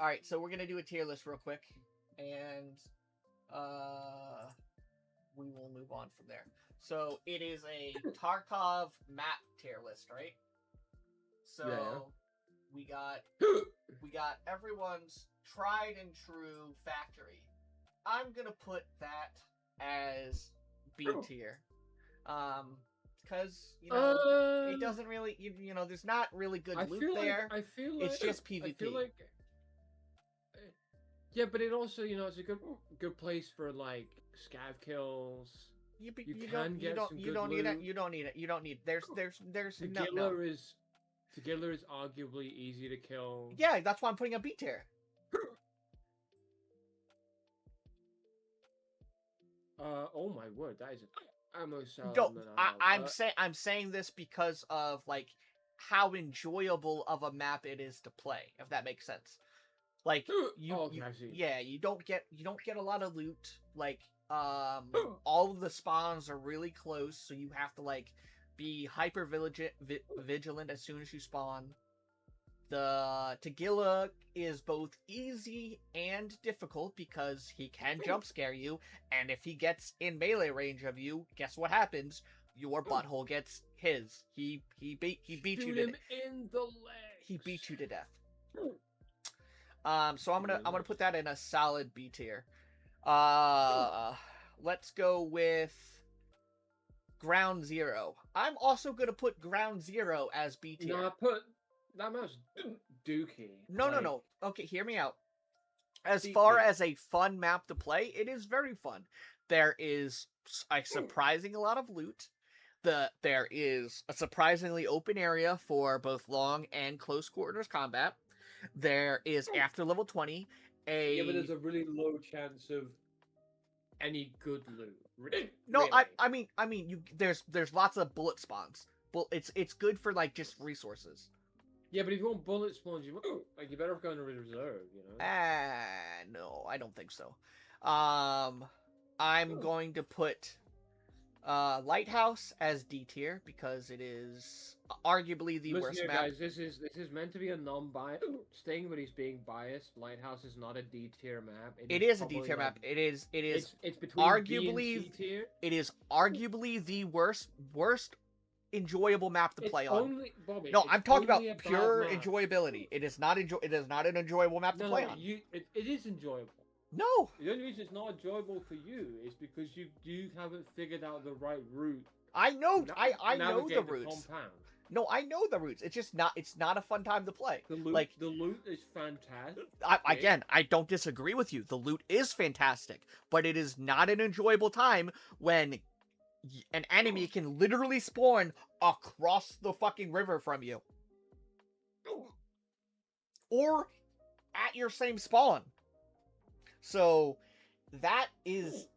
All right, so we're gonna do a tier list real quick, and we will move on from there. So it is a Tarkov map tier list, right? So Yeah. we got everyone's tried and true factory. I'm gonna put that as B tier, because it doesn't really there's not really good loot there. I feel like it's just PvP. I feel like, yeah, but it also it's a good place for like scav kills. You can get some good loot. You don't need it. There's The no. Giller is arguably easy to kill. Yeah, that's why I'm putting a B tier. Oh my word, that is almost. I'm saying this because of like how enjoyable of a map it is to play. If that makes sense. Like you don't get a lot of loot. Like all of the spawns are really close, so you have to like be hyper vigilant as soon as you spawn. The Tagilla is both easy and difficult because he can jump scare you, and if he gets in melee range of you, guess what happens? Your butthole gets his. He beat you to in the legs. He beat you to death. So I'm gonna put that in a solid B tier. Let's go with Ground Zero. I'm also gonna put Ground Zero as B tier. No, I put that much dookie. No. Okay, hear me out. As far as a fun map to play, it is very fun. There is a surprising lot of loot. There is a surprisingly open area for both long and close quarters combat. There is after level 20 yeah, but there's a really low chance of any good loot. No, really. I mean, there's lots of bullet spawns. Well, it's good for like just resources. Yeah, but if you want bullet spawns, you better go into reserve, No, I don't think so. I'm going to put Lighthouse as D tier because it is arguably the worst map. Guys, this is meant to be a non-biased thing, but he's being biased. Lighthouse is not a D tier map. It is a D tier map. It is. It's between arguably B and C tier. It is arguably the worst enjoyable map to play on. Bobby, no, I'm talking about pure enjoyability. It is not It is not an enjoyable map to play on. It is enjoyable. No. The only reason it's not enjoyable for you is because you haven't figured out the right route. I know. I know the routes. Compound. No, I know the routes. It's just not. It's not a fun time to play. The loot is fantastic. Again, I don't disagree with you. The loot is fantastic, but it is not an enjoyable time when an enemy can literally spawn across the fucking river from you, or at your same spawn. So that is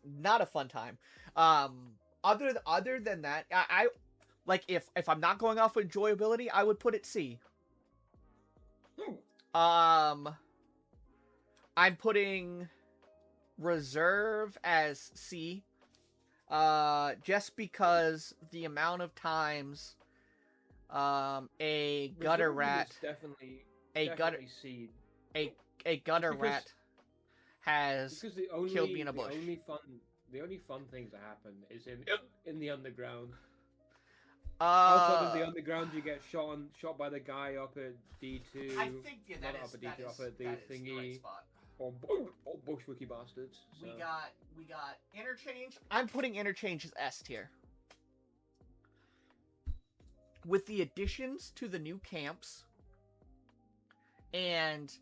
not a fun time. Other than that, I like if I'm not going off enjoyability, I would put it C. I'm putting Reserve as C. Just because the amount of times a gutter rat has killed me in a bush. The only fun things that happen is in the underground. Outside of the underground, you get shot by the guy up at D2. I think that is the right spot. Or bushwookie bastards. So. We got Interchange. I'm putting Interchange as S tier. With the additions to the new camps and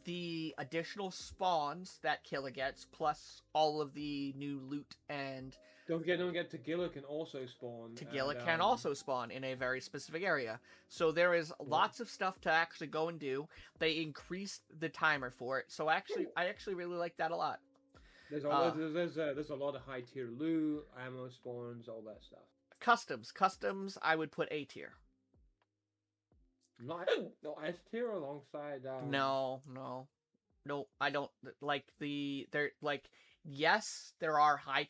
the additional spawns that Killer gets, plus all of the new loot and... Don't forget Tagilla can also spawn. Tagilla can also spawn in a very specific area. So there is lots of stuff to actually go and do. They increased the timer for it. So I actually really like that a lot. There's a lot of high tier loot, ammo spawns, all that stuff. Customs, I would put A tier. No, S tier alongside. No, I don't like yes, there are high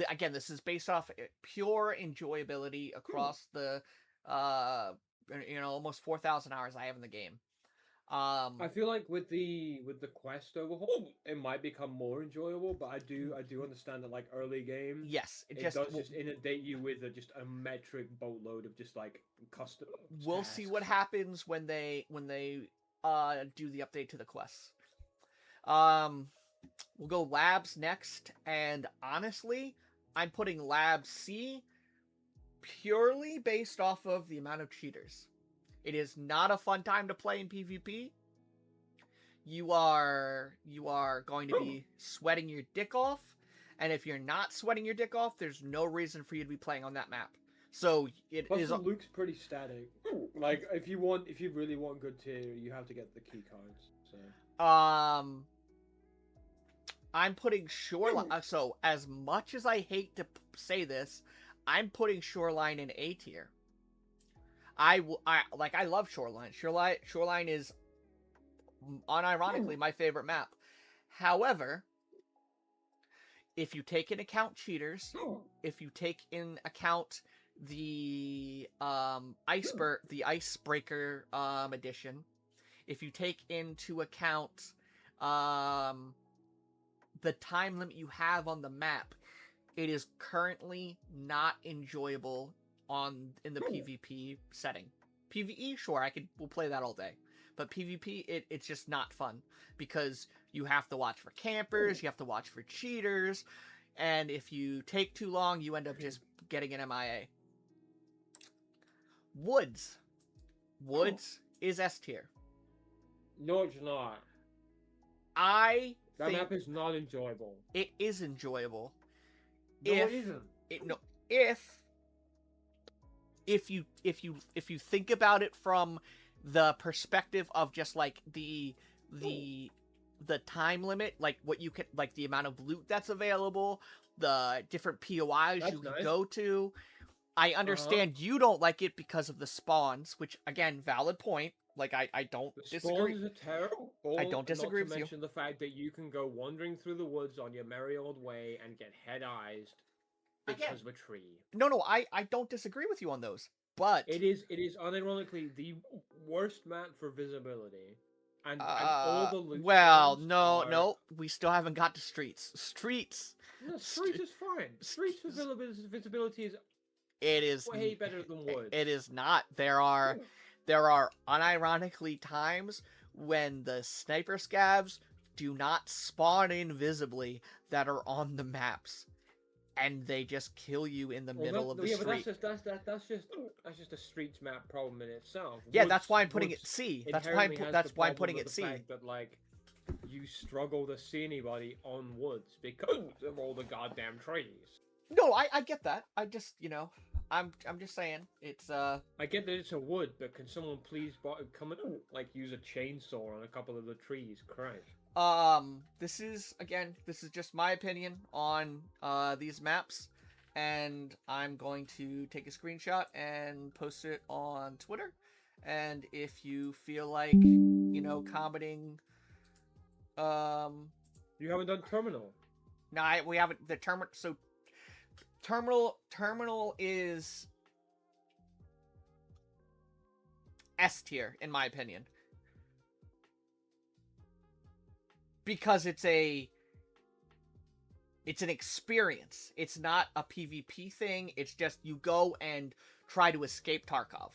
again, this is based off pure enjoyability across the almost 4,000 hours I have in the game. I feel like with the quest overhaul, it might become more enjoyable, but I do understand that like early game, yes, it does just inundate you with just a metric boatload of just like custom. We'll tasks. see what happens when they do the update to the quests. We'll go labs next, and honestly, I'm putting lab C purely based off of the amount of cheaters. It is not a fun time to play in PvP. You are going to be sweating your dick off, and if you're not sweating your dick off, there's no reason for you to be playing on that map. So it Plus is. The loot's pretty static. Like if you really want good tier, you have to get the key cards. So. I'm putting Shoreline. So as much as I hate to say this, I'm putting Shoreline in A tier. I love Shoreline. Shoreline is unironically my favorite map. However, if you take into account cheaters, if you take in account the icebreaker edition, if you take into account the time limit you have on the map, it is currently not enjoyable in the PvP setting. PvE, sure, we'll play that all day. But PvP, it's just not fun because you have to watch for campers, you have to watch for cheaters, and if you take too long, you end up just getting an MIA. Woods is S tier. No, it's not. That map is not enjoyable. It is enjoyable. No, it isn't. If you think about it from the perspective of just like the time limit, like what you can, like the amount of loot that's available, the different POIs you can go to. I understand you don't like it because of the spawns, which again, valid point. Like I don't disagree. Spawns are terrible. I don't disagree with you. Not to mention the fact that you can go wandering through the woods on your merry old way and get head-eyed because of a tree. No, I don't disagree with you on those. But it is unironically the worst map for visibility. And all the loot. Well, no, we still haven't got to streets. Streets. No, streets is fine. Streets visibility is. It is way better than woods. It is not. There are unironically times when the sniper scavs do not spawn invisibly that are on the maps, and they just kill you in the middle of the street. But that's just a streets map problem in itself. Yeah, woods, that's why I'm putting it C. That's why I'm putting it C. Fact that like you struggle to see anybody on woods because of all the goddamn trees. No, I get that. I just I'm just saying it's I get that it's a wood, but can someone please come and like use a chainsaw on a couple of the trees? Christ. This is just my opinion on these maps, and I'm going to take a screenshot and post it on Twitter. And if you feel like commenting, you haven't done Terminal. No, we haven't. The Terminal. So Terminal is S tier in my opinion. Because it's an experience. It's not a PvP thing. It's just you go and try to escape Tarkov.